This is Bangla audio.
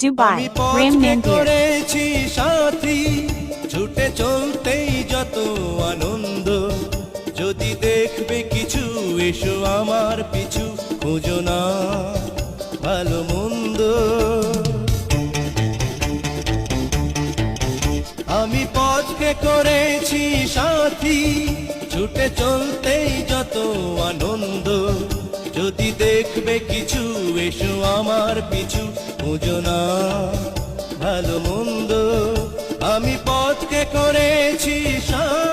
Dubai, আমি পথকে Ramnandir. করেছি সাথী, ছুটে চলতেই যত আনন্দ। যদি দেখবে কিছু এসো আমার পিছু, খুঁজো না ভালো মন্দ। আমি পথকে করেছি সাথী, ছুটে চলতেই যত আনন্দ। যদি দেখবে কিছু এসো আমার পিছু, খুঁজো না ভালো মন্দ। আমি পথকে করেছি সাথী।